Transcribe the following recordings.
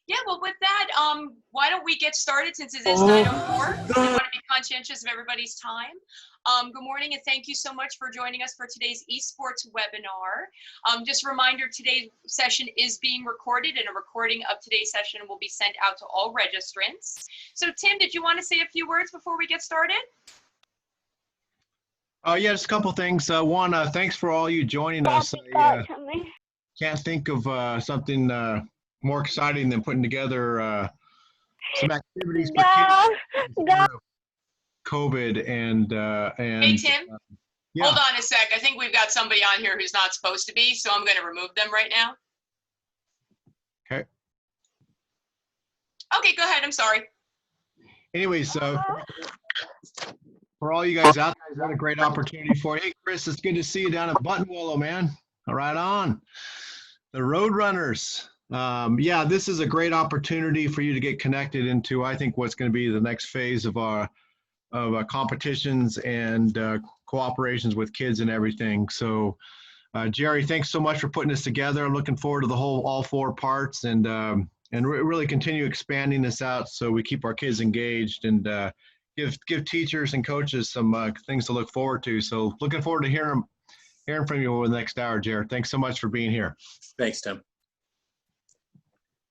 Yeah, well, with that, why don't we get started since it is 9:04? We want to be conscientious of everybody's time. Good morning and thank you so much for joining us for today's esports webinar. Just a reminder, today's session is being recorded and a recording of today's session will be sent out to all registrants. So Tim, did you want to say a few words before we get started? Yeah, just a couple things. One, thanks for all you joining us. I can't think of something more exciting than putting together some activities for kids. COVID and hey Tim, yeah. Hold on a sec. I think we've got somebody on here who's not supposed to be, so I'm going to remove them right now. Okay. Okay, go ahead. I'm sorry. Anyways, for all you guys out there, what a great opportunity for you. Hey, Chris, it's good to see you down at Buttonwillow, man. All right on. The Roadrunners. Yeah, this is a great opportunity for you to get connected into, I think, what's going to be the next phase of our competitions and cooperations with kids and everything. So, Jerry, thanks so much for putting this together. I'm looking forward to all four parts and really continue expanding this out so we keep our kids engaged and give teachers and coaches some things to look forward to. So, looking forward to hearing from you over the next hour, Jared. Thanks so much for being here. Thanks, Tim.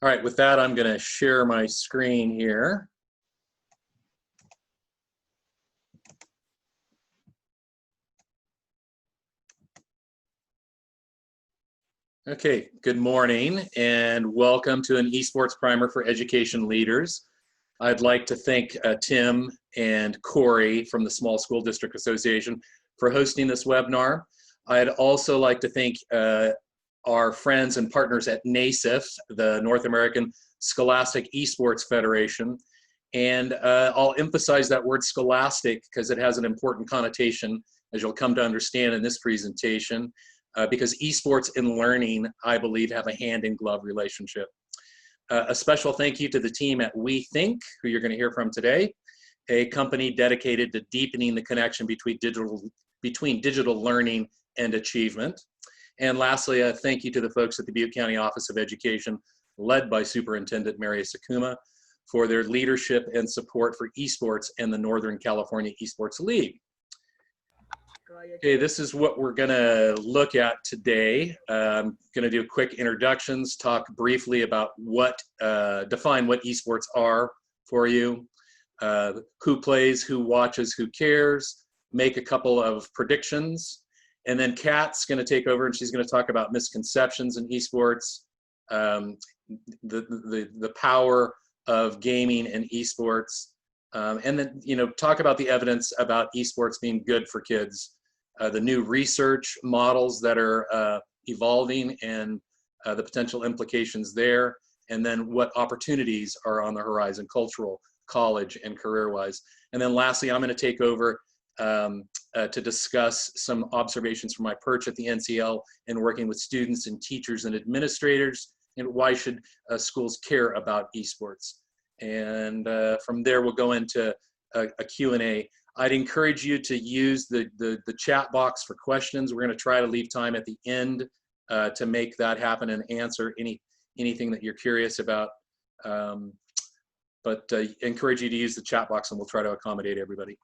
All right, with that, I'm going to share my screen here. Okay, good morning and welcome to an esports primer for education leaders. I'd like to thank Tim and Corey from the Small School District Association for hosting this webinar. I'd also like to thank our friends and partners at NASIF, the North American Scholastic Esports Federation. And I'll emphasize that word scholastic because it has an important connotation, as you'll come to understand in this presentation. Because esports and learning, I believe, have a hand-in-glove relationship. A special thank you to the team at weThink, who you're going to hear from today, a company dedicated to deepening the connection between digital learning and achievement. And lastly, a thank you to the folks at the Butte County Office of Education, led by Superintendent Mary Sakuma, for their leadership and support for esports and the Northern California Esports League. Okay, this is what we're going to look at today. I'm going to do quick introductions, talk briefly about define what esports are for you, who plays, who watches, who cares, make a couple of predictions, and then Kat's going to take over and she's going to talk about misconceptions in esports, the power of gaming and esports, and then talk about the evidence about esports being good for kids. The new research models that are evolving and the potential implications there, and then what opportunities are on the horizon, cultural, college, and career-wise. And then lastly, I'm going to take over to discuss some observations from my perch at the NCEL and working with students and teachers and administrators, and why should schools care about esports. And from there, we'll go into a Q&A. I'd encourage you to use the chat box for questions. We're going to try to leave time at the end to make that happen and answer anything that you're curious about. But encourage you to use the chat box and we'll try to accommodate everybody.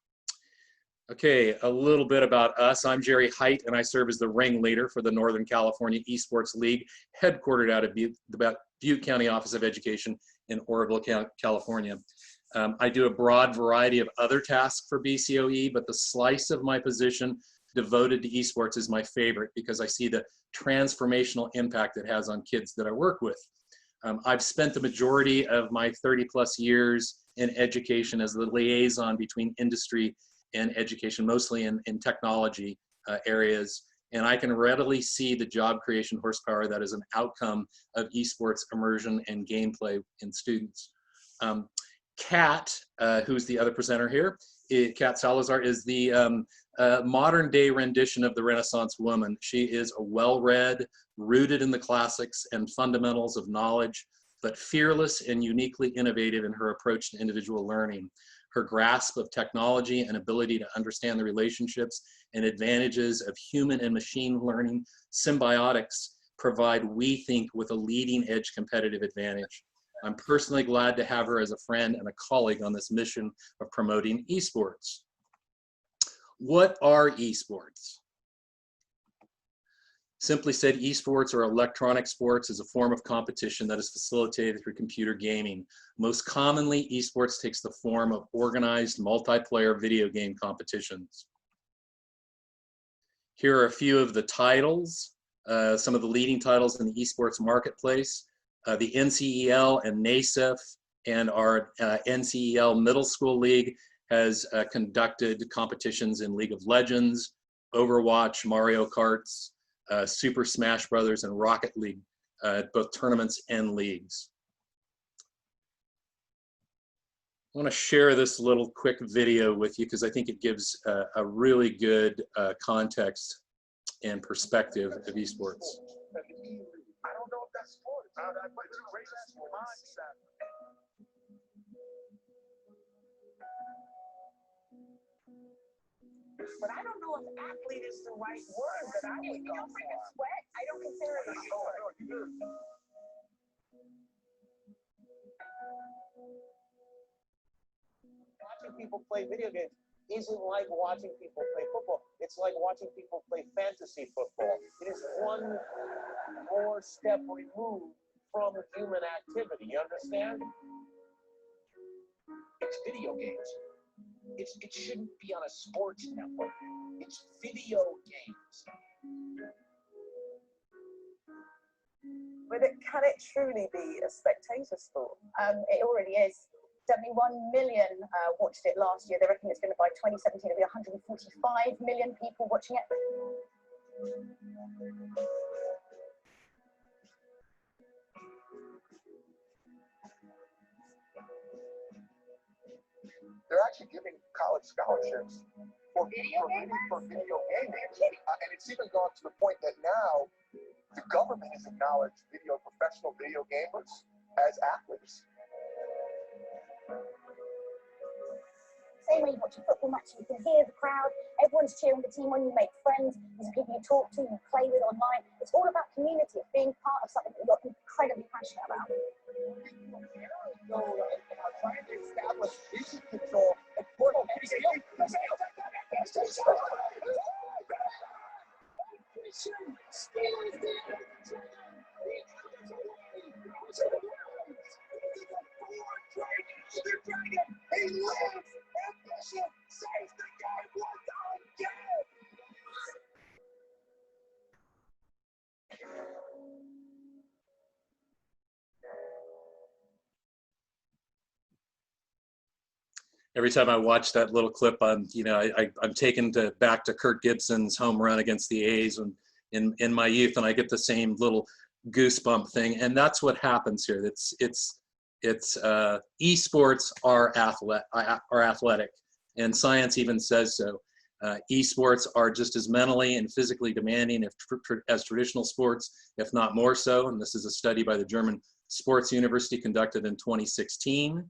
Okay, a little bit about us. I'm Jerry Hight and I serve as the ringleader for the Northern California Esports League, headquartered out of the Butte County Office of Education in Oroville, California. I do a broad variety of other tasks for BCOE, but the slice of my position devoted to esports is my favorite because I see the transformational impact it has on kids that I work with. I've spent the majority of my 30+ years in education as the liaison between industry and education, mostly in technology areas, and I can readily see the job creation horsepower that is an outcome of esports immersion and gameplay in students. Kat, who's the other presenter here, Kat Salazar, is the modern day rendition of the Renaissance woman. She is a well-read, rooted in the classics and fundamentals of knowledge, but fearless and uniquely innovative in her approach to individual learning. Her grasp of technology and ability to understand the relationships and advantages of human and machine learning symbiotics provide weThink with a leading edge competitive advantage. I'm personally glad to have her as a friend and a colleague on this mission of promoting esports. What are esports? Simply said, esports or electronic sports is a form of competition that is facilitated through computer gaming. Most commonly, esports takes the form of organized multiplayer video game competitions. Here are a few of the titles, some of the leading titles in the esports marketplace. The NCEL and NASEF and our NCEL Middle School League has conducted competitions in League of Legends, Overwatch, Mario Karts, Super Smash Brothers, and Rocket League, both tournaments and leagues. I want to share this little quick video with you because I think it gives a really good context and perspective of esports. I don't know if that's sports. I put two races in mindset. But I don't know if athlete is the right word that I would go for. Sweat? I don't consider it a sport. Watching people play video games isn't like watching people play football. It's like watching people play fantasy football. It is one more step removed from human activity. You understand? It's video games. It shouldn't be on a sports network. It's video games. But can it truly be a spectator sport? It already is. 71 million watched it last year. They reckon it's going to, by 2017, it'll be 145 million people watching it. They're actually giving college scholarships for video gaming. And it's even gone to the point that now the government has acknowledged professional video gamers as athletes. Same way you watch a football match, you can hear the crowd, everyone's cheering the team on, you make friends, these are people you talk to, you play with online. It's all about community, it's being part of something that you're incredibly passionate about. Trying to establish vision control and portal. Every time I watch that little clip, I'm taken back to Kurt Gibson's home run against the A's in my youth, and I get the same little goosebump thing. And that's what happens here. Esports are athletic, and science even says so. Esports are just as mentally and physically demanding as traditional sports, if not more so. And this is a study by the German Sports University conducted in 2016.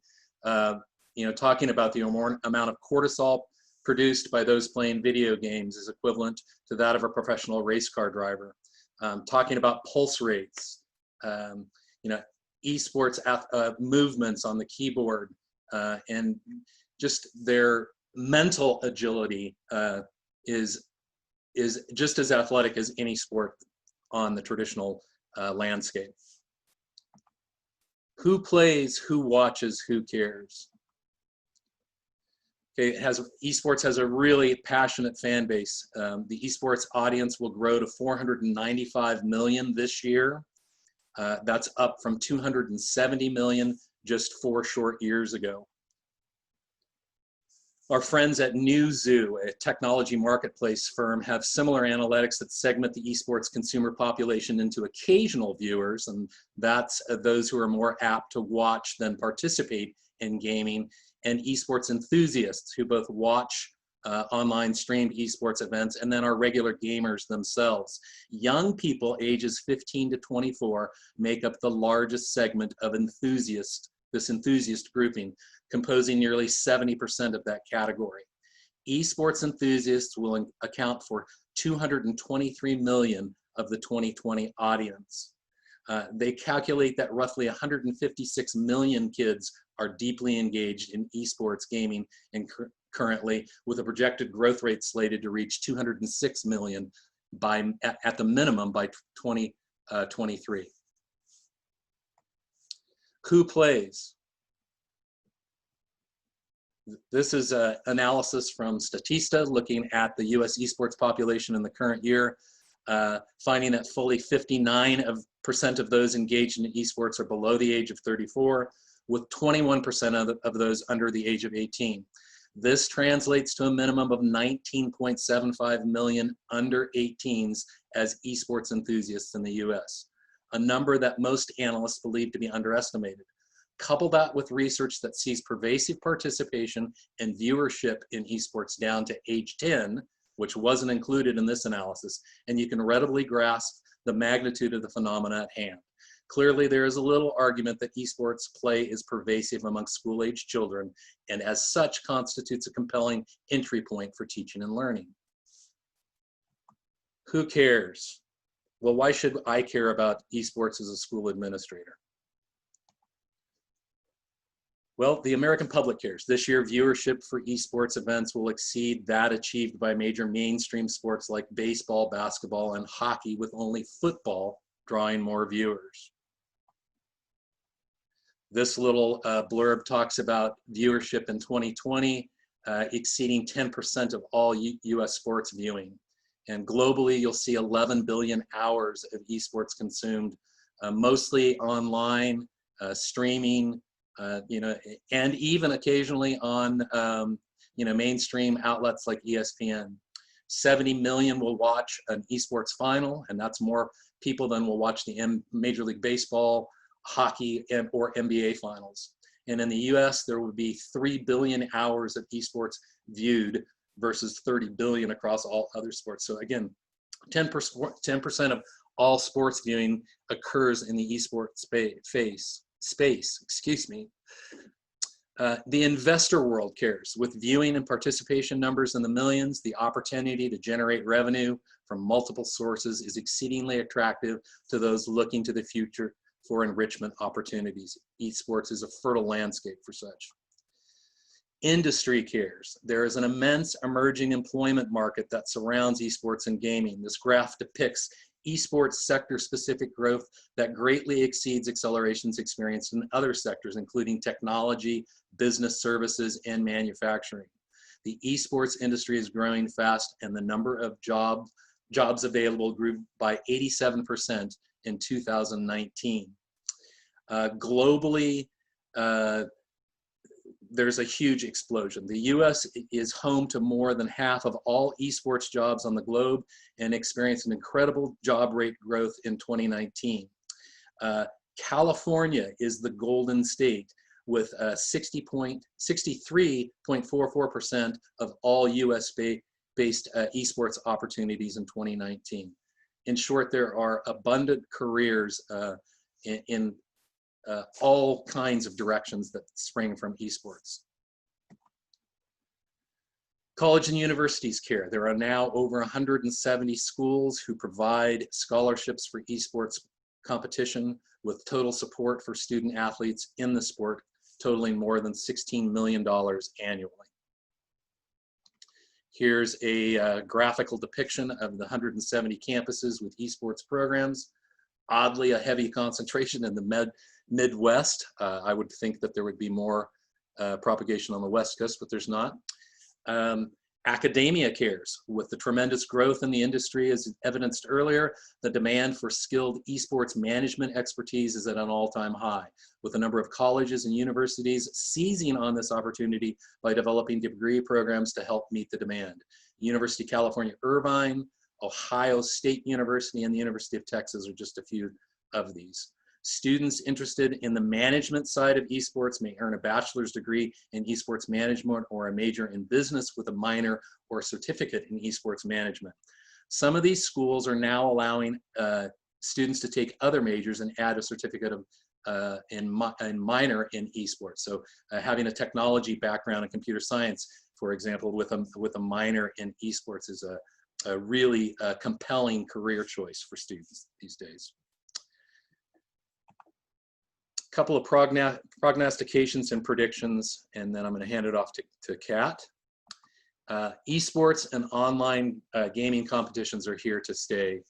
Talking about the amount of cortisol produced by those playing video games is equivalent to that of a professional race car driver. Talking about pulse rates, esports movements on the keyboard, and just their mental agility is just as athletic as any sport on the traditional landscape. Who plays, who watches, who cares? Okay, esports has a really passionate fan base. The esports audience will grow to 495 million this year. That's up from 270 million just 4 short years ago. Our friends at Newzoo, a technology marketplace firm, have similar analytics that segment the esports consumer population into occasional viewers, and that's those who are more apt to watch than participate in gaming, and esports enthusiasts who both watch online streamed esports events and then are regular gamers themselves. Young people ages 15 to 24 make up the largest segment of this enthusiast grouping, composing nearly 70% of that category. Esports enthusiasts will account for 223 million of the 2020 audience. They calculate that roughly 156 million kids are deeply engaged in esports gaming and currently, with a projected growth rate slated to reach 206 million at the minimum by 2023. Who plays? This is an analysis from Statista looking at the US esports population in the current year, finding that fully 59% of those engaged in esports are below the age of 34, with 21% of those under the age of 18. This translates to a minimum of 19.75 million under 18s as esports enthusiasts in the US, a number that most analysts believe to be underestimated. Couple that with research that sees pervasive participation and viewership in esports down to age 10, which wasn't included in this analysis, and you can readily grasp the magnitude of the phenomena at hand. Clearly, there is a little argument that esports play is pervasive among school-age children, and as such constitutes a compelling entry point for teaching and learning. Who cares? Well, why should I care about esports as a school administrator? Well, the American public cares. This year, viewership for esports events will exceed that achieved by major mainstream sports like baseball, basketball, and hockey, with only football drawing more viewers. This little blurb talks about viewership in 2020 exceeding 10% of all US sports viewing. And globally, you'll see 11 billion hours of esports consumed, mostly online, streaming, and even occasionally on, mainstream outlets like ESPN. 70 million will watch an esports final, and that's more people than will watch the Major League Baseball, hockey, or NBA finals. And in the US, there would be 3 billion hours of esports viewed versus 30 billion across all other sports. So again, 10% of all sports viewing occurs in the esports space. The investor world cares. With viewing and participation numbers in the millions, the opportunity to generate revenue from multiple sources is exceedingly attractive to those looking to the future for enrichment opportunities. Esports is a fertile landscape for such. Industry cares. There is an immense emerging employment market that surrounds esports and gaming. This graph depicts esports sector-specific growth that greatly exceeds accelerations experienced in other sectors, including technology, business services, and manufacturing. The esports industry is growing fast, and the number of jobs available grew by 87% in 2019. Globally, there's a huge explosion. The US is home to more than half of all esports jobs on the globe and experienced an incredible job rate growth in 2019. California is the golden state with 63.44% of all US-based esports opportunities in 2019. In short, there are abundant careers in all kinds of directions that spring from esports. College and universities care. There are now over 170 schools who provide scholarships for esports competition with total support for student athletes in the sport totaling more than $16 million annually. Here's a graphical depiction of the 170 campuses with esports programs. Oddly, a heavy concentration in the Midwest. I would think that there would be more propagation on the West Coast, but there's not. Academia cares. With the tremendous growth in the industry, as evidenced earlier, the demand for skilled esports management expertise is at an all-time high, with a number of colleges and universities seizing on this opportunity by developing degree programs to help meet the demand. University of California, Irvine, Ohio State University, and the University of Texas are just a few of these. Students interested in the management side of esports may earn a bachelor's degree in esports management or a major in business with a minor or a certificate in esports management. Some of these schools are now allowing students to take other majors and add a certificate of and minor in esports. So having a technology background in computer science, for example, with a minor in esports is a really compelling career choice for students these days. couple of prognostications and predictions, and then I'm going to hand it off to Kat. Esports and online gaming competitions are here to stay.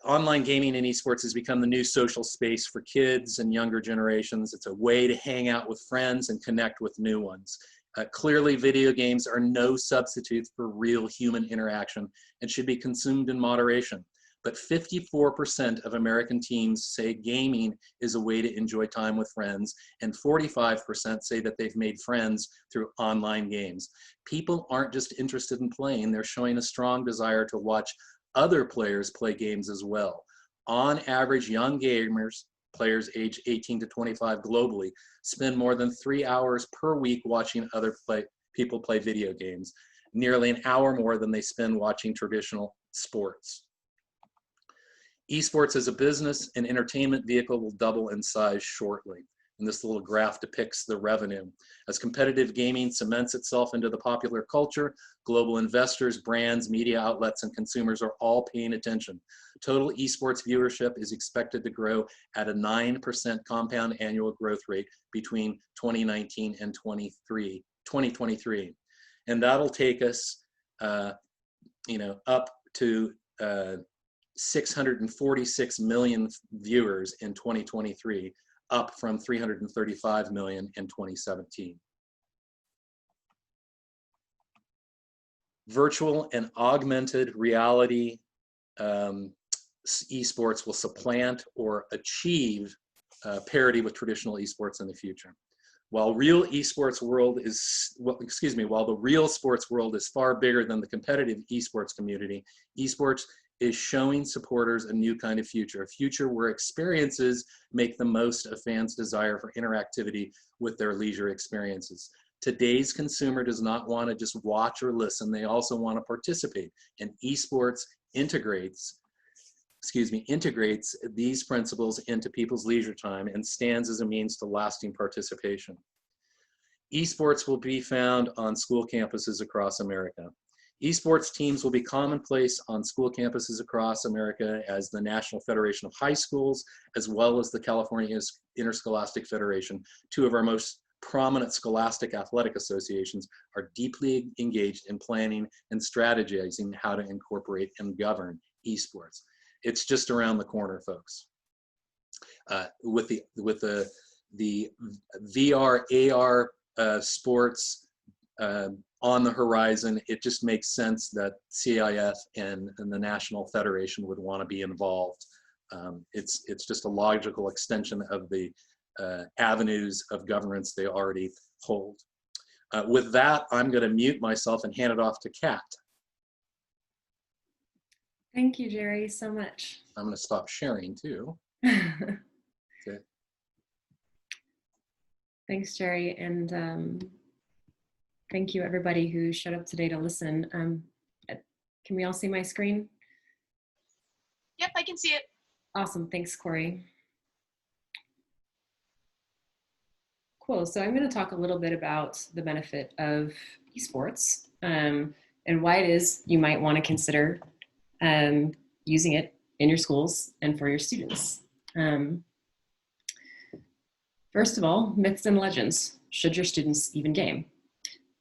Online gaming and esports has become the new social space for kids and younger generations. It's a way to hang out with friends and connect with new ones. Clearly, video games are no substitute for real human interaction and should be consumed in moderation. But 54% of American teens say gaming is a way to enjoy time with friends, and 45% say that they've made friends through online games. People aren't just interested in playing, they're showing a strong desire to watch other players play games as well. On average, young gamers, players age 18 to 25 globally, spend more than 3 hours per week watching other people play video games, nearly an hour more than they spend watching traditional sports. Esports as a business and entertainment vehicle will double in size shortly. And this little graph depicts the revenue. As competitive gaming cements itself into the popular culture, global investors, brands, media outlets, and consumers are all paying attention. Total esports viewership is expected to grow at a 9% compound annual growth rate between 2019 and 2023. And that'll take us up to 646 million viewers in 2023, up from 335 million in 2017. Virtual and augmented reality esports will supplant or achieve parity with traditional esports in the future. While the real sports world is far bigger than the competitive esports community, esports is showing supporters a new kind of future, a future where experiences make the most of fans' desire for interactivity with their leisure experiences. Today's consumer does not want to just watch or listen, they also want to participate, and esports integrates these principles into people's leisure time and stands as a means to lasting participation. Esports will be found on school campuses across America. Esports teams will be commonplace on school campuses across America as the National Federation of High Schools, as well as the California Interscholastic Federation, two of our most prominent scholastic athletic associations, are deeply engaged in planning and strategizing how to incorporate and govern esports. It's just around the corner, folks. With the VR, AR sports on the horizon, it just makes sense that CIF and the National Federation would want to be involved. It's just a logical extension of the avenues of governance they already hold. With that, I'm going to mute myself and hand it off to Kat. Thank you, Jerry, so much. I'm going to stop sharing too. Okay. Thanks, Jerry, and thank you everybody who showed up today to listen. Can we all see my screen? Yep, I can see it. Awesome, thanks, Corey. Cool, so I'm going to talk a little bit about the benefit of esports and why it is you might want to consider using it in your schools and for your students. First of all, myths and legends. Should your students even game?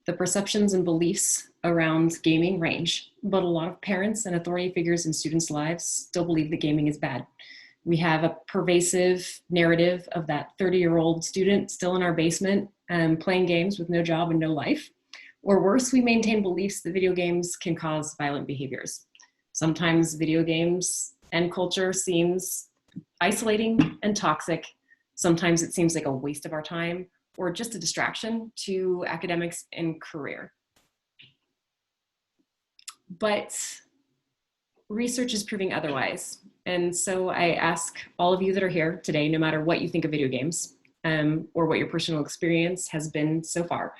The perceptions and beliefs around gaming range, but a lot of parents and authority figures in students' lives still believe that gaming is bad. We have a pervasive narrative of that 30-year-old student still in our basement playing games with no job and no life. Or worse, we maintain beliefs that video games can cause violent behaviors. Sometimes video games and culture seems isolating and toxic. Sometimes it seems like a waste of our time or just a distraction to academics and career. But research is proving otherwise. And so I ask all of you that are here today, no matter what you think of video games or what your personal experience has been so far,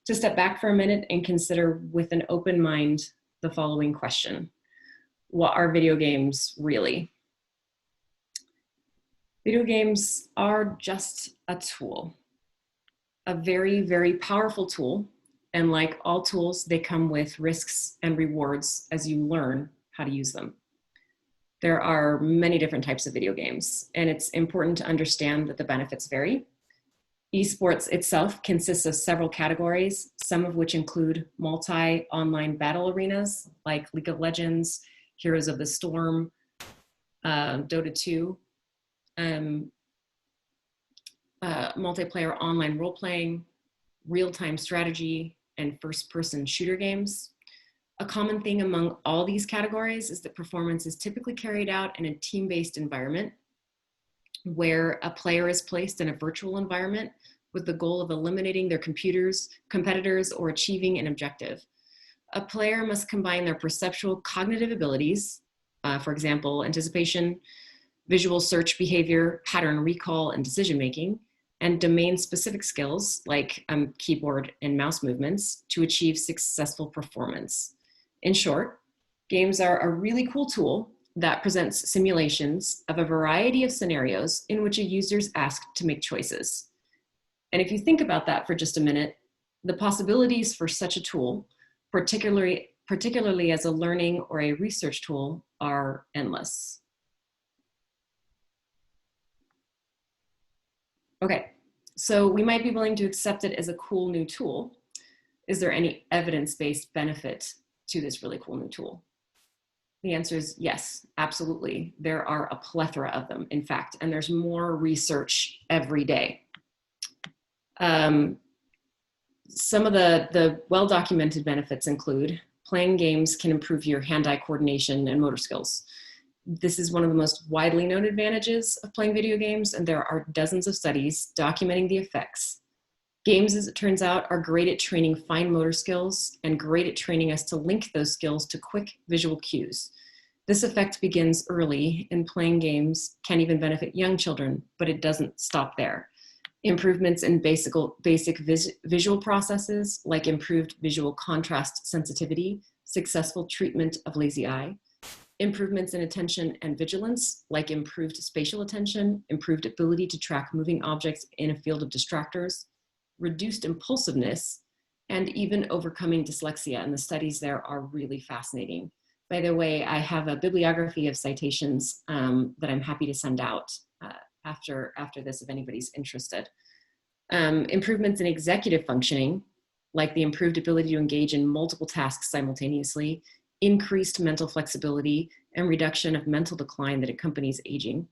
to step back for a minute and consider with an open mind the following question. What are video games really? Video games are just a tool, a very, very powerful tool. And like all tools, they come with risks and rewards as you learn how to use them. There are many different types of video games, and it's important to understand that the benefits vary. Esports itself consists of several categories, some of which include multi-online battle arenas like League of Legends, Heroes of the Storm, Dota 2, multiplayer online role-playing, real-time strategy, and first-person shooter games. A common thing among all these categories is that performance is typically carried out in a team-based environment where a player is placed in a virtual environment with the goal of eliminating their competitors, or achieving an objective. A player must combine their perceptual cognitive abilities, for example, anticipation, visual search behavior, pattern recall, and decision-making, and domain-specific skills like keyboard and mouse movements to achieve successful performance. In short, games are a really cool tool that presents simulations of a variety of scenarios in which a user is asked to make choices. And if you think about that for just a minute, the possibilities for such a tool, particularly as a learning or a research tool, are endless. Okay, so we might be willing to accept it as a cool new tool. Is there any evidence-based benefit to this really cool new tool? The answer is yes, absolutely. There are a plethora of them, in fact, and there's more research every day. Some of the well-documented benefits include playing games can improve your hand-eye coordination and motor skills. This is one of the most widely known advantages of playing video games, and there are dozens of studies documenting the effects. Games, as it turns out, are great at training fine motor skills and great at training us to link those skills to quick visual cues. This effect begins early, and playing games can even benefit young children, but it doesn't stop there. Improvements in basic visual processes, like improved visual contrast sensitivity, successful treatment of lazy eye, improvements in attention and vigilance, like improved spatial attention, improved ability to track moving objects in a field of distractors, reduced impulsiveness, and even overcoming dyslexia. And the studies there are really fascinating. By the way, I have a bibliography of citations that I'm happy to send out after this if anybody's interested. Improvements in executive functioning, like the improved ability to engage in multiple tasks simultaneously, increased mental flexibility, and reduction of mental decline that accompanies aging.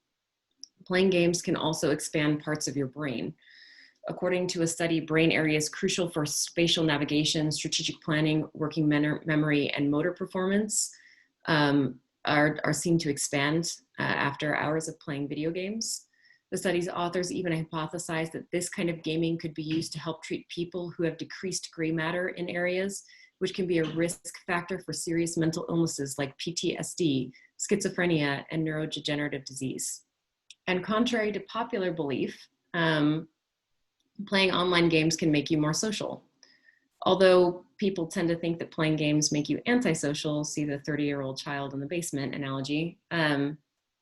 Playing games can also expand parts of your brain. According to a study, brain areas crucial for spatial navigation, strategic planning, working memory, and motor performance are seen to expand after hours of playing video games. The study's authors even hypothesized that this kind of gaming could be used to help treat people who have decreased gray matter in areas, which can be a risk factor for serious mental illnesses like PTSD, schizophrenia, and neurodegenerative disease. And contrary to popular belief, playing online games can make you more social. Although people tend to think that playing games make you antisocial, see the 30-year-old child in the basement analogy,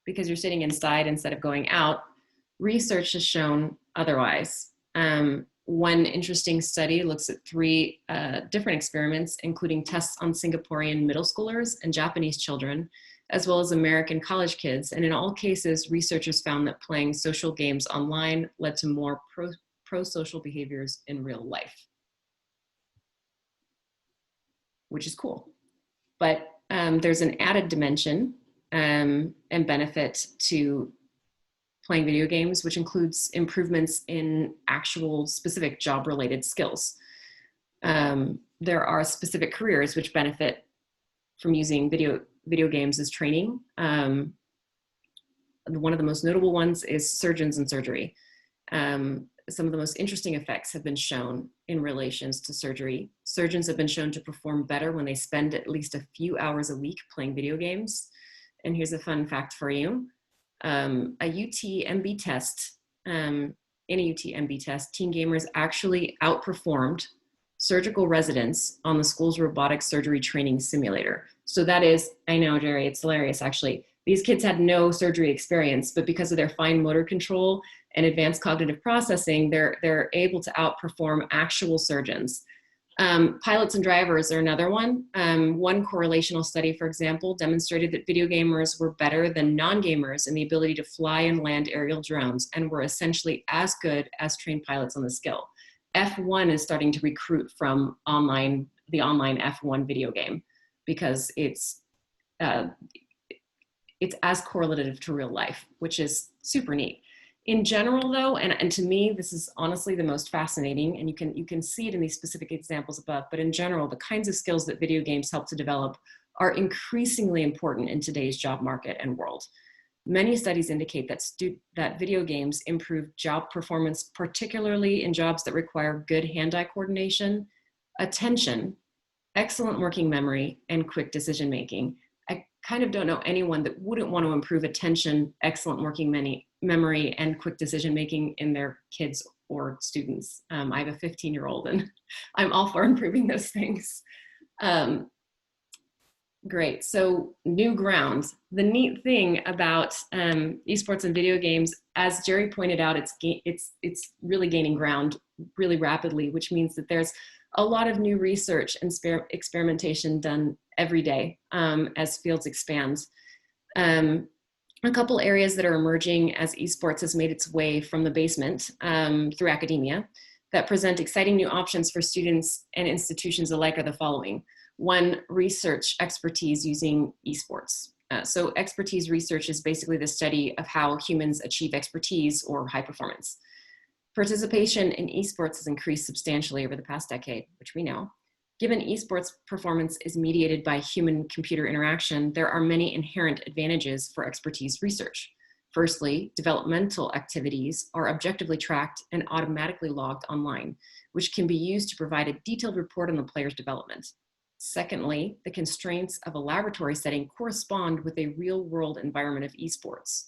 because you're sitting inside instead of going out, research has shown otherwise. One interesting study looks at 3 different experiments, including tests on Singaporean middle schoolers and Japanese children, as well as American college kids. And in all cases, researchers found that playing social games online led to more pro-social behaviors in real life, which is cool. But there's an added dimension and benefit to playing video games, which includes improvements in actual specific job-related skills. There are specific careers which benefit from using video games as training. One of the most notable ones is surgeons and surgery. Some of the most interesting effects have been shown in relations to surgery. Surgeons have been shown to perform better when they spend at least a few hours a week playing video games. And here's a fun fact for you. In a UTMB test, teen gamers actually outperformed surgical residents on the school's robotic surgery training simulator. So that is, I know, Jerry, it's hilarious actually. These kids had no surgery experience, but because of their fine motor control and advanced cognitive processing, they're able to outperform actual surgeons. Pilots and drivers are another one. One correlational study, for example, demonstrated that video gamers were better than non-gamers in the ability to fly and land aerial drones and were essentially as good as trained pilots on the skill. F1 is starting to recruit from the online F1 video game because it's as correlative to real life, which is super neat. In general, though, and to me, this is honestly the most fascinating, and you can see it in these specific examples above, but in general, the kinds of skills that video games help to develop are increasingly important in today's job market and world. Many studies indicate that video games improve job performance, particularly in jobs that require good hand-eye coordination, attention, excellent working memory, and quick decision-making. I kind of don't know anyone that wouldn't want to improve attention, excellent working memory, and quick decision-making in their kids or students. I have a 15-year-old and I'm all for improving those things. Great, so new ground. The neat thing about esports and video games, as Jerry pointed out, it's really gaining ground really rapidly, which means that there's a lot of new research and experimentation done every day as fields expand. A couple areas that are emerging as esports has made its way from the basement through academia that present exciting new options for students and institutions alike are the following. One, research expertise using esports. So expertise research is basically the study of how humans achieve expertise or high performance. Participation in esports has increased substantially over the past decade, which we know. Given esports performance is mediated by human-computer interaction, there are many inherent advantages for expertise research. Firstly, developmental activities are objectively tracked and automatically logged online, which can be used to provide a detailed report on the player's development. Secondly, the constraints of a laboratory setting correspond with a real-world environment of esports.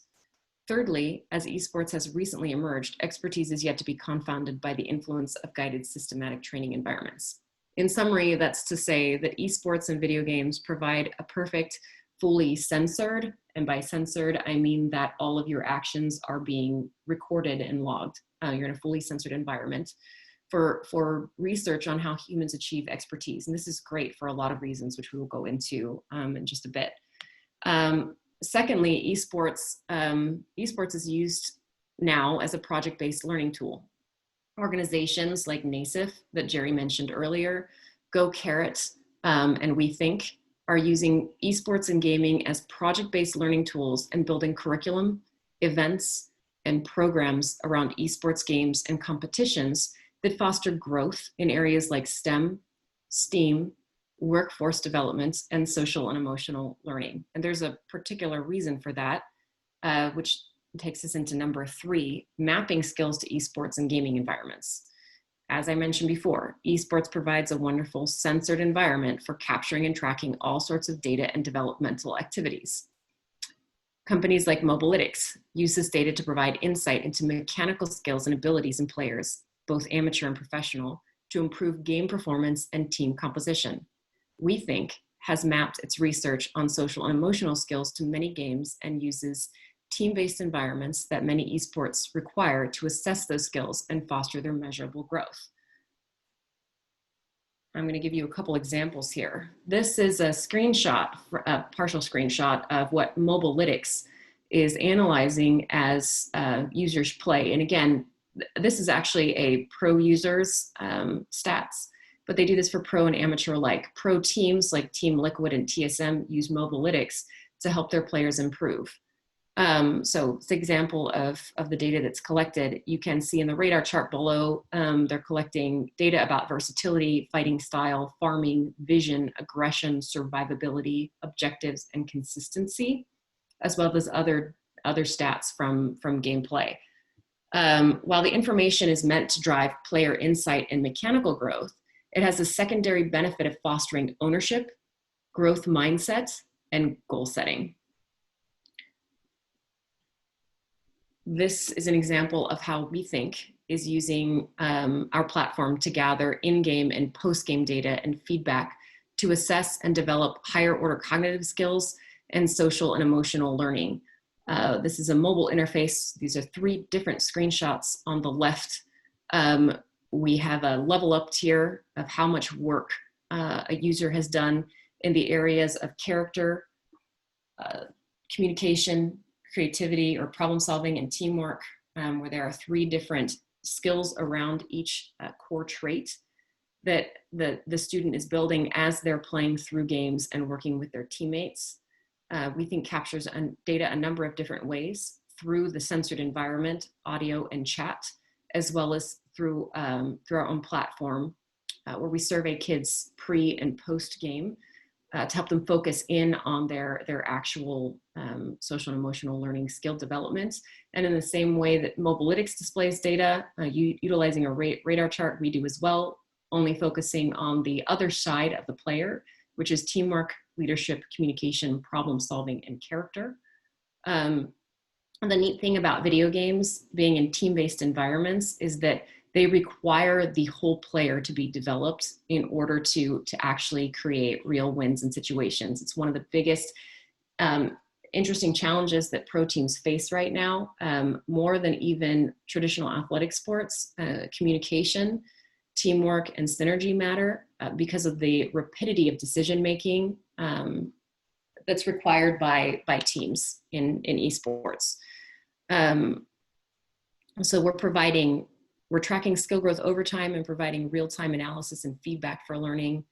Thirdly, as esports has recently emerged, expertise is yet to be confounded by the influence of guided systematic training environments. In summary, that's to say that esports and video games provide a perfect, fully censored, and by censored, I mean that all of your actions are being recorded and logged. You're in a fully censored environment for research on how humans achieve expertise. And this is great for a lot of reasons, which we will go into in just a bit. Secondly, esports is used now as a project-based learning tool. Organizations like NACEF that Jerry mentioned earlier, GoCarrot, and weThink are using esports and gaming as project-based learning tools and building curriculum, events, and programs around esports games and competitions that foster growth in areas like STEM, STEAM, workforce development, and social and emotional learning. And there's a particular reason for that, which takes us into number 3, mapping skills to esports and gaming environments. As I mentioned before, esports provides a wonderful censored environment for capturing and tracking all sorts of data and developmental activities. Companies like Mobalytics use this data to provide insight into mechanical skills and abilities in players, both amateur and professional, to improve game performance and team composition. weThink has mapped its research on social and emotional skills to many games and uses team-based environments that many esports require to assess those skills and foster their measurable growth. I'm going to give you a couple examples here. This is a screenshot, a partial screenshot of what Mobalytics is analyzing as users play. And again, this is actually a pro users stats, but they do this for pro and amateur alike. Pro teams like Team Liquid and TSM use Mobalytics to help their players improve. So it's an example of the data that's collected. You can see in the radar chart below, they're collecting data about versatility, fighting style, farming, vision, aggression, survivability, objectives, and consistency, as well as other stats from gameplay. While the information is meant to drive player insight and mechanical growth, it has a secondary benefit of fostering ownership, growth mindset, and goal setting. This is an example of how weThink is using our platform to gather in-game and post-game data and feedback to assess and develop higher order cognitive skills and social and emotional learning. This is a mobile interface. These are 3 different screenshots on the left We have a level up tier of how much work a user has done in the areas of character, communication, creativity, or problem solving and teamwork, where there are 3 different skills around each core trait that the student is building as they're playing through games and working with their teammates. weThink captures data a number of different ways through the censored environment, audio and chat, as well as through our own platform, where we survey kids pre and post game to help them focus in on their actual social and emotional learning skill development. And in the same way that Mobalytics displays data, utilizing a radar chart, we do as well, only focusing on the other side of the player, which is teamwork, leadership, communication, problem solving, and character. And the neat thing about video games being in team-based environments is that they require the whole player to be developed in order to actually create real wins in situations. It's one of the biggest interesting challenges that pro teams face right now, more than even traditional athletic sports. Communication, teamwork, and synergy matter because of the rapidity of decision-making that's required by teams in esports. So we're tracking skill growth over time and providing real-time analysis and feedback for learning.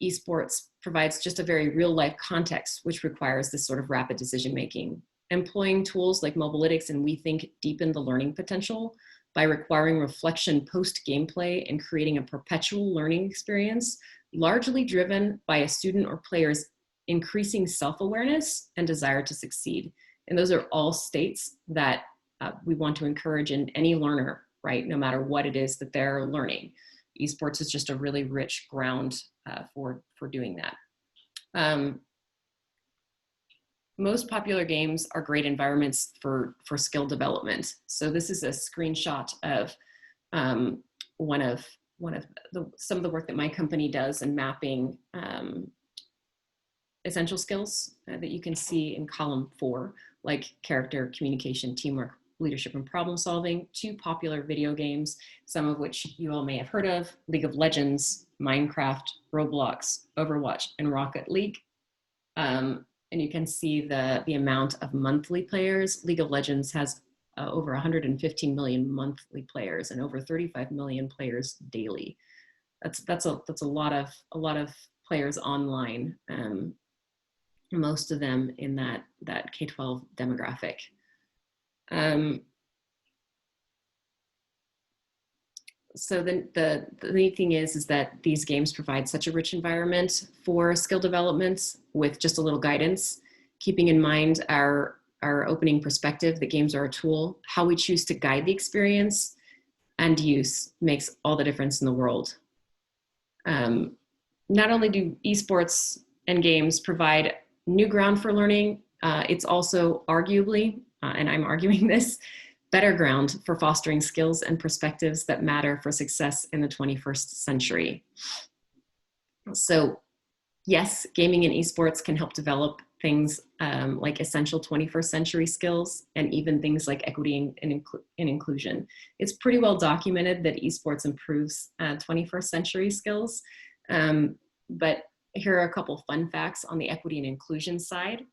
Esports provides just a very real-life context, which requires this sort of rapid decision-making. Employing tools like Mobalytics and weThink deepen the learning potential by requiring reflection post-gameplay and creating a perpetual learning experience, largely driven by a student or player's increasing self-awareness and desire to succeed. And those are all states that we want to encourage in any learner, right? No matter what it is that they're learning. Esports is just a really rich ground for doing that. Most popular games are great environments for skill development. So this is a screenshot of some of the work that my company does in mapping essential skills that you can see in column 4, like character, communication, teamwork, leadership, and problem solving, 2 popular video games, some of which you all may have heard of: League of Legends, Minecraft, Roblox, Overwatch, and Rocket League. And you can see the amount of monthly players. League of Legends has over 115 million monthly players and over 35 million players daily. That's a lot of players online. Most of them in that K-12 demographic. So the neat thing is that these games provide such a rich environment for skill development with just a little guidance, keeping in mind our opening perspective that games are a tool. How we choose to guide the experience and use makes all the difference in the world. Not only do esports and games provide new ground for learning, it's also arguably, and I'm arguing this, better ground for fostering skills and perspectives that matter for success in the 21st century. So yes, gaming and esports can help develop things like essential 21st century skills and even things like equity and inclusion. It's pretty well documented that esports improves 21st century skills, but here are a couple fun facts on the equity and inclusion side.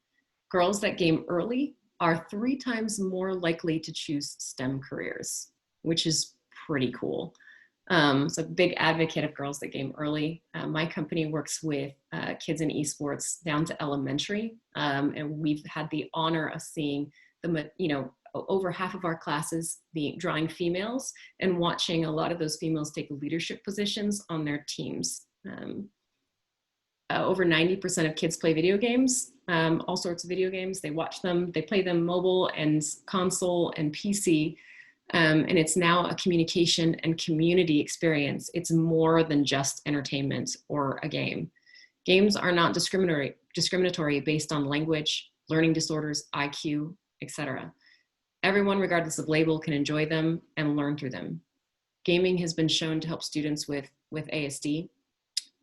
Girls that game early are 3 times more likely to choose STEM careers, which is pretty cool. So big advocate of girls that game early. My company works with kids in esports down to elementary, and we've had the honor of seeing over half of our classes drawing females and watching a lot of those females take leadership positions on their teams. Over 90% of kids play video games, all sorts of video games. They watch them, they play them mobile and console and PC, and it's now a communication and community experience. It's more than just entertainment or a game. Games are not discriminatory based on language, learning disorders, IQ, etc. Everyone, regardless of label, can enjoy them and learn through them. Gaming has been shown to help students with ASD.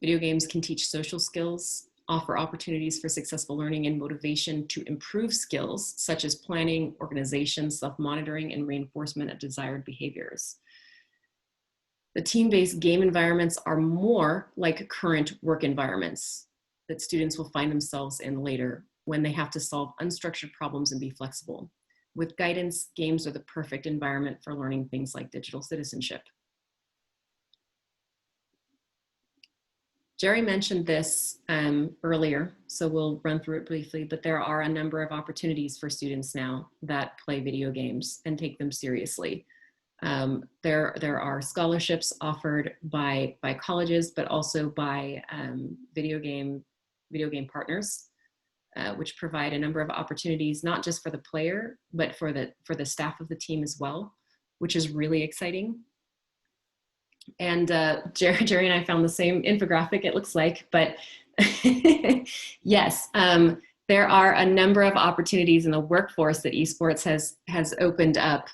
Video games can teach social skills, offer opportunities for successful learning and motivation to improve skills such as planning, organization, self-monitoring, and reinforcement of desired behaviors. The team-based game environments are more like current work environments that students will find themselves in later when they have to solve unstructured problems and be flexible. With guidance, games are the perfect environment for learning things like digital citizenship. Jerry mentioned this earlier, so we'll run through it briefly, but there are a number of opportunities for students now that play video games and take them seriously. There are scholarships offered by colleges, but also by video game partners, which provide a number of opportunities, not just for the player, but for the staff of the team as well, which is really exciting. And Jerry and I found the same infographic, it looks like, but yes, there are a number of opportunities in the workforce that esports has opened up.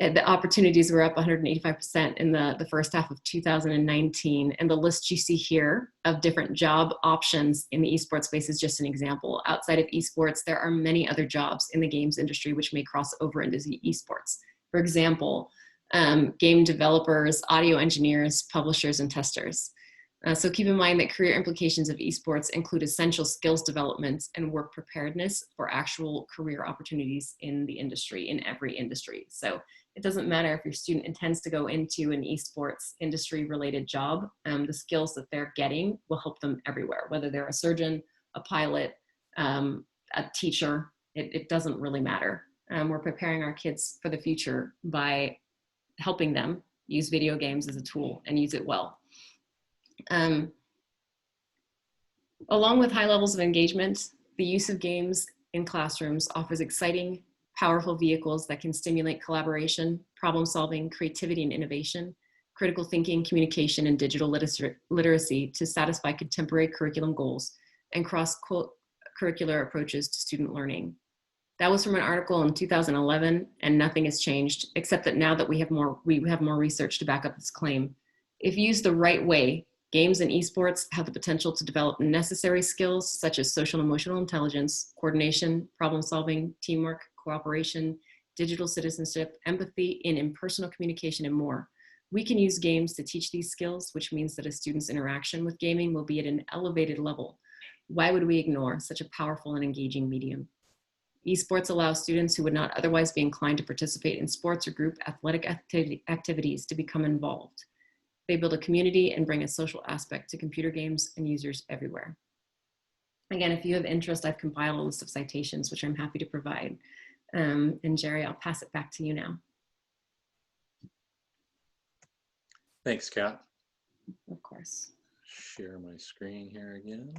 The opportunities were up 185% in the first half of 2019. And the list you see here of different job options in the esports space is just an example. Outside of esports, there are many other jobs in the games industry which may cross over into the esports. For example, game developers, audio engineers, publishers, and testers. So keep in mind that career implications of esports include essential skills development and work preparedness for actual career opportunities in the industry, in every industry. So it doesn't matter if your student intends to go into an esports industry related job, the skills that they're getting will help them everywhere, whether they're a surgeon, a pilot, a teacher, it doesn't really matter. We're preparing our kids for the future by helping them use video games as a tool and use it well. Along with high levels of engagement, the use of games in classrooms offers exciting, powerful vehicles that can stimulate collaboration, problem solving, creativity and innovation, critical thinking, communication, and digital literacy to satisfy contemporary curriculum goals and cross-curricular approaches to student learning. That was from an article in 2011, and nothing has changed, except that now that we have more research to back up this claim. If used the right way, games and esports have the potential to develop necessary skills such as social and emotional intelligence, coordination, problem solving, teamwork, cooperation, digital citizenship, empathy, and impersonal communication, and more. We can use games to teach these skills, which means that a student's interaction with gaming will be at an elevated level. Why would we ignore such a powerful and engaging medium? Esports allow students who would not otherwise be inclined to participate in sports or group athletic activities to become involved. They build a community and bring a social aspect to computer games and users everywhere. Again, if you have interest, I've compiled a list of citations, which I'm happy to provide. And Jerry, I'll pass it back to you now. Thanks, Kat. Of course. Share my screen here again.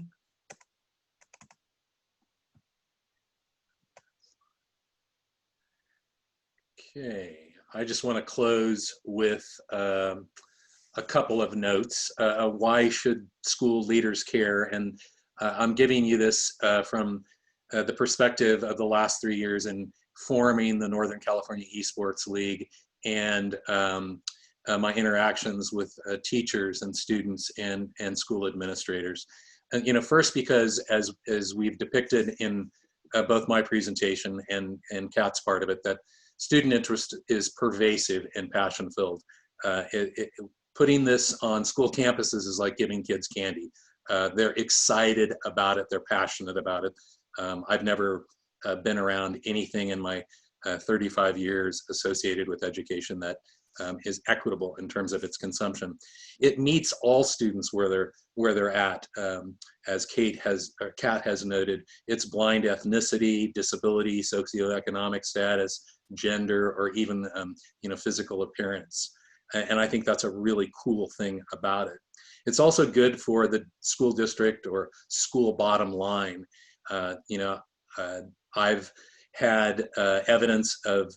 Okay, I just want to close with a couple of notes. Why should school leaders care? And I'm giving you this from the perspective of the last 3 years in forming the Northern California Esports League and my interactions with teachers and students and school administrators. And, you know, first because as we've depicted in both my presentation and Kat's part of it, that student interest is pervasive and passion-filled. Putting this on school campuses is like giving kids candy. They're excited about it. They're passionate about it. I've never been around anything in my 35 years associated with education that is equitable in terms of its consumption. It meets all students where they're at. As Kat has noted, it's blind ethnicity, disability, socioeconomic status, gender, or even physical appearance. And I think that's a really cool thing about it. It's also good for the school district or school bottom line. I've had evidence of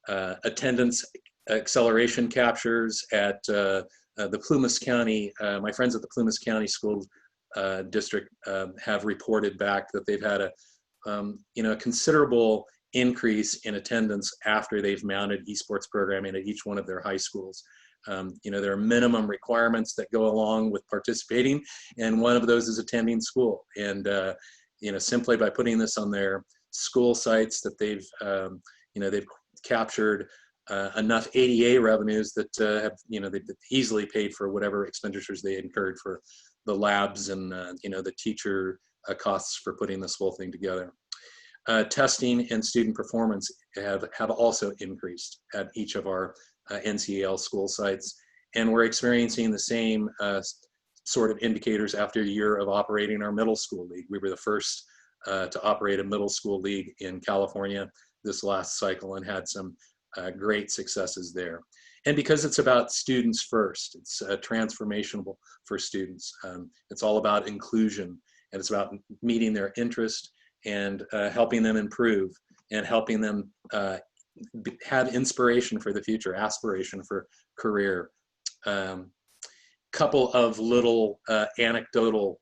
attendance acceleration captures at the Plumas County. My friends at the Plumas County School District have reported back that they've had a considerable increase in attendance after they've mounted esports programming at each one of their high schools. There are minimum requirements that go along with participating, and one of those is attending school. And simply by putting this on their school sites that they've captured enough ADA revenues that have, they've easily paid for whatever expenditures they incurred for the labs and, the teacher costs for putting this whole thing together. Testing and student performance have also increased at each of our NCEL school sites. And we're experiencing the same sort of indicators after a year of operating our middle school league. We were the first to operate a middle school league in California this last cycle and had some great successes there. And because it's about students first, it's transformational for students. It's all about inclusion, and it's about meeting their interest and helping them improve and helping them have inspiration for the future, aspiration for career. Couple of little anecdotal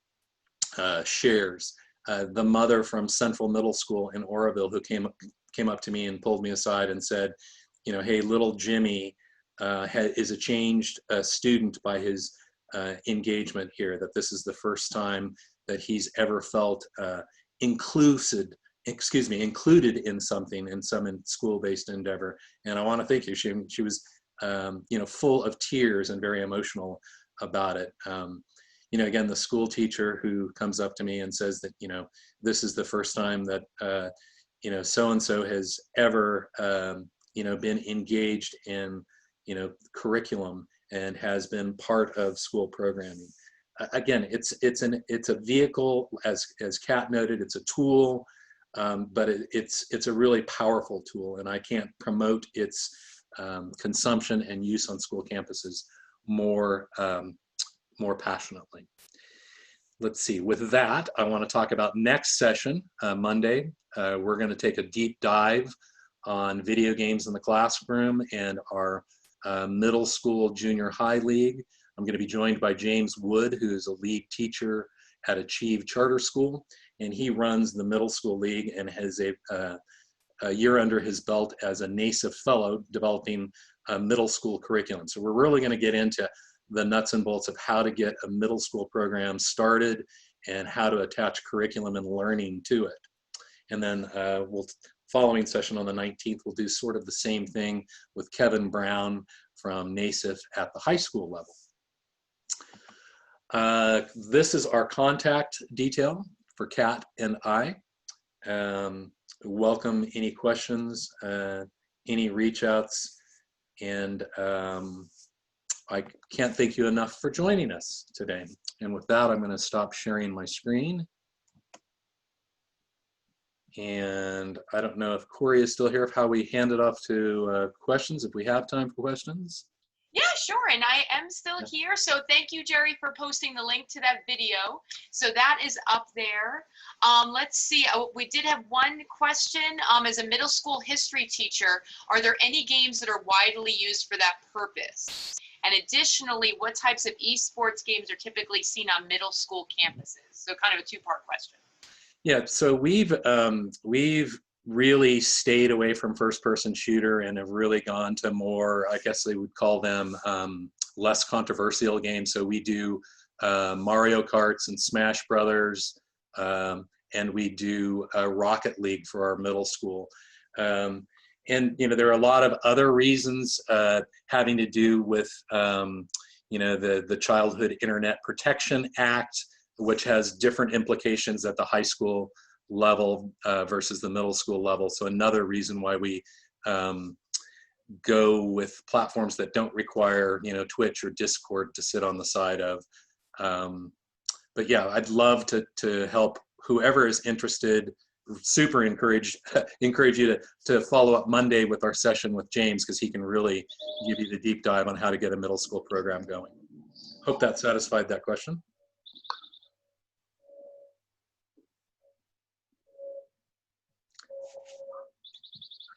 shares. The mother from Central Middle School in Oroville who came up to me and pulled me aside and said, hey, little Jimmy is a changed student by his engagement here, that this is the first time that he's ever felt included in something, in some school-based endeavor. And I want to thank you. She was, full of tears and very emotional about it. Again, the school teacher who comes up to me and says that, this is the first time that, so-and-so has ever, been engaged in, curriculum and has been part of school programming. Again, it's a vehicle, as Kat noted, it's a tool, but it's a really powerful tool, and I can't promote its consumption and use on school campuses more passionately. Let's see, with that, I want to talk about next session, Monday. We're going to take a deep dive on video games in the classroom and our middle school junior high league. I'm going to be joined by James Wood, who's a league teacher at Achieve Charter School, and he runs the middle school league and has a year under his belt as a NACEF fellow developing a middle school curriculum. So we're really going to get into the nuts and bolts of how to get a middle school program started and how to attach curriculum and learning to it. And then following session on the 19th, we'll do sort of the same thing with Kevin Brown from NACEF at the high school level. This is our contact detail for Kat and I. Welcome any questions, any reach outs, and I can't thank you enough for joining us today. And with that, I'm going to stop sharing my screen. And I don't know if Corey is still here, if how we hand it off to questions, if we have time for questions. Yeah, sure, and I am still here. So thank you, Jerry, for posting the link to that video. So that is up there. Let's see, we did have one question. As a middle school history teacher, are there any games that are widely used for that purpose? And additionally, what types of esports games are typically seen on middle school campuses? So kind of a two-part question. Yeah, so we've really stayed away from first-person shooter and have really gone to more, I guess they would call them less controversial games. So we do Mario Karts and Smash Brothers, and we do Rocket League for our middle school. And there are a lot of other reasons having to do with the Childhood Internet Protection Act, which has different implications at the high school level versus the middle school level. So another reason why we go with platforms that don't require Twitch or Discord to sit on the side of. But yeah, I'd love to help whoever is interested. Super encourage you to follow up Monday with our session with James, because he can really give you the deep dive on how to get a middle school program going. Hope that satisfied that question.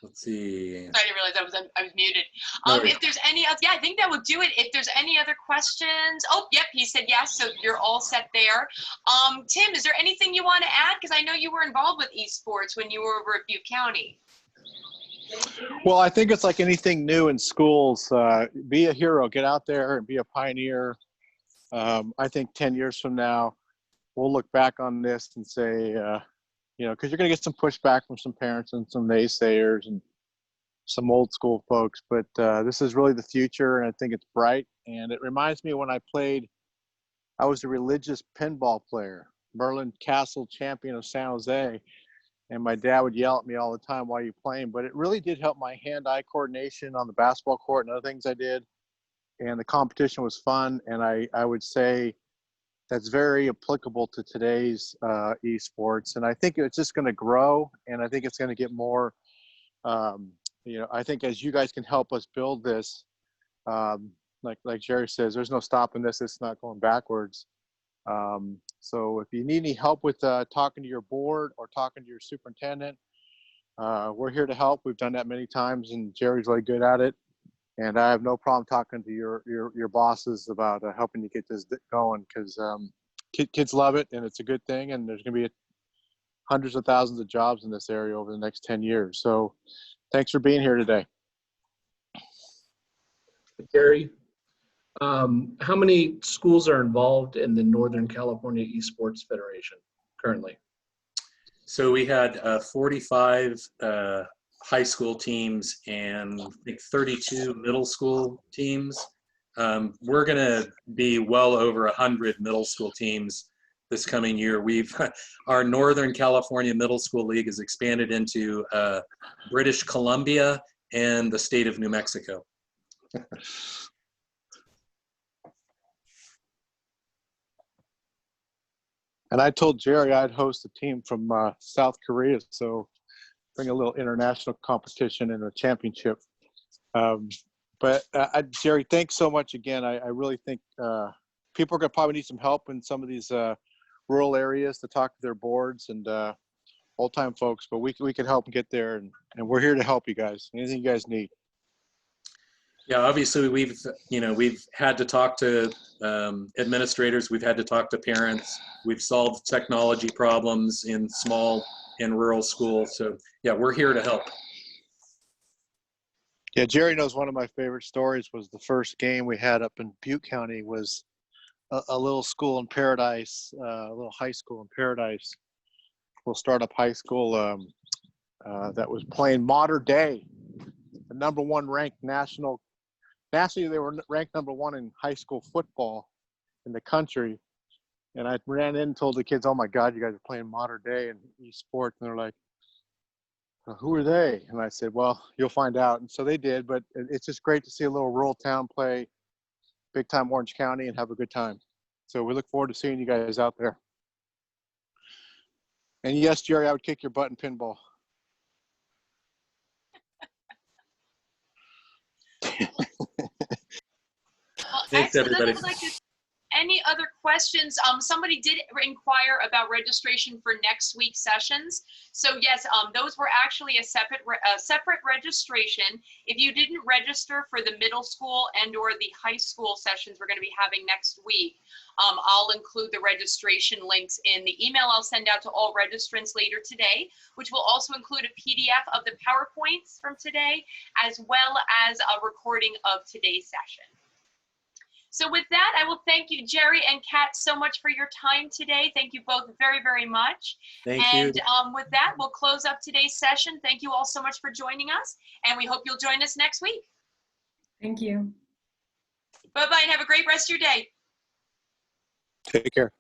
Let's see. Sorry, I didn't realize I was muted. No, if there's any other, yeah, I think that would do it. If there's any other questions, oh, yep, he said yes, so you're all set there. Tim, is there anything you want to add? Because I know you were involved with esports when you were over at Butte County. Well, I think it's like anything new in schools. Be a hero, get out there and be a pioneer. I think 10 years from now, we'll look back on this and say, because you're going to get some pushback from some parents and some naysayers and some old school folks, but this is really the future, and I think it's bright. And it reminds me when I was a religious pinball player, Merlin Castle champion of San Jose, and my dad would yell at me all the time, "Why are you playing?" But it really did help my hand-eye coordination on the basketball court and other things I did. And the competition was fun, and I would say that's very applicable to today's esports. And I think it's just going to grow, and I think it's going to get more. I think as you guys can help us build this, like Jerry says, there's no stopping this. It's not going backwards. So if you need any help with talking to your board or talking to your superintendent, we're here to help. We've done that many times, and Jerry's really good at it. And I have no problem talking to your bosses about helping you get this going, because kids love it, and it's a good thing. And there's going to be hundreds of thousands of jobs in this area over the next 10 years. So thanks for being here today. Gary, how many schools are involved in the Northern California Esports Federation currently? So we had 45 high school teams and I think 32 middle school teams. We're going to be well over 100 middle school teams this coming year. Our Northern California Middle School League has expanded into British Columbia and the state of New Mexico. And I told Jerry I'd host a team from South Korea, so bring a little international competition and a championship. But Jerry, thanks so much again. I really think people are going to probably need some help in some of these rural areas to talk to their boards and old-time folks, but we can help them get there, and we're here to help you guys. Anything you guys need. Yeah, obviously we've had to talk to administrators, we've had to talk to parents, we've solved technology problems in small and rural schools. So yeah, we're here to help. Yeah, Jerry knows one of my favorite stories was the first game we had up in Butte County was a little school in Paradise, a little high school in Paradise, little startup high school that was playing Modern Day, the #1 ranked nationally they were ranked #1 in high school football in the country. And I ran in and told the kids, "Oh my God, you guys are playing Modern Day and esports." And they're like, "Who are they?" And I said, "Well, you'll find out." And so they did, but it's just great to see a little rural town play big time Orange County and have a good time. So we look forward to seeing you guys out there. And yes, Jerry, I would kick your butt in pinball. Well, Thanks, excellent. everybody. I would like to, any other questions? Somebody did inquire about registration for next week's sessions. So yes, those were actually a separate registration. If you didn't register for the middle school and or the high school sessions we're going to be having next week, I'll include the registration links in the email I'll send out to all registrants later today, which will also include a PDF of the PowerPoints from today, as well as a recording of today's session. So with that, I will thank you, Jerry and Kat, so much for your time today. Thank you both very, very much. Thank you. And with that, we'll close up today's session. Thank you all so much for joining us, and we hope you'll join us next week. Thank you. Bye-bye, and have a great rest of your day. Take care.